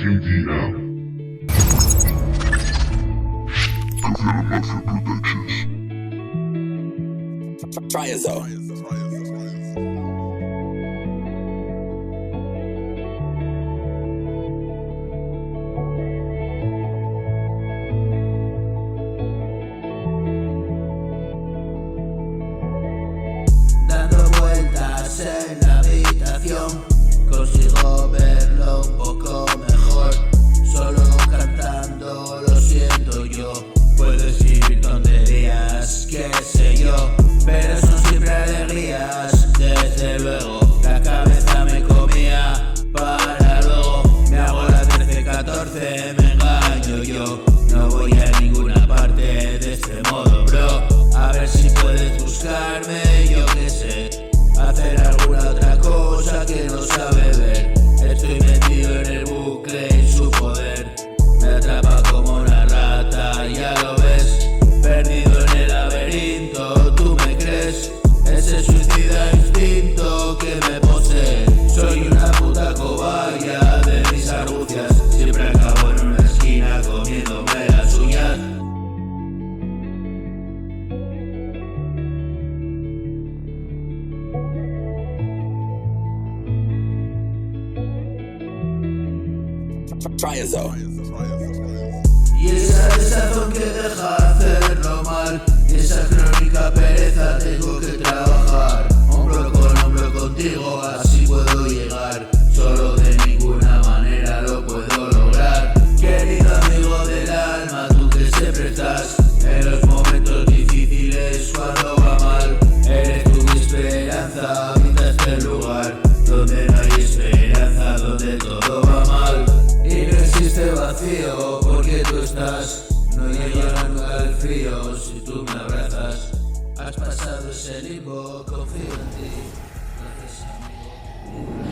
KDM. Confirm Mafia Productions. Try us out. Dando vueltas en la habitación, consigo verlo un poco mejor. Solo cantando lo siento yo. Puedo escribir tonterías, qué sé yo, pero son siempre alegrías, desde luego. La cabeza me comía para luego. Me hago la 13-14, me engaño yo. No voy a ninguna parte de este modo, bro. A ver si puedes buscarme, yo qué sé, hacer alguna otra cosa que no sabe ver. Estoy metido en el bucle y su poder me atrapa como una rata, ya lo ves. Perdido en el laberinto, ¿tú me crees? Ese suicida instinto que me posee. Soy una puta cobaya de mis argucias. Siempre acabo en una esquina comiéndome las uñas. Try us out. Y esa desazón que deja hacerlo mal, y esa crónica pereza tengo que trabajar. Hombro con hombro contigo, así puedo llegar. Solo de ninguna manera lo puedo lograr. Querido amigo del alma, tú que siempre estás en los momentos difíciles cuando va mal. Eres tu esperanza, habita este lugar donde no hay esperanza, donde todo va mal. Y no existe vacío porque tú estás. No llega nunca el frío si tú me abrazas. Has pasado ese limbo, confío en ti. Gracias, amigo.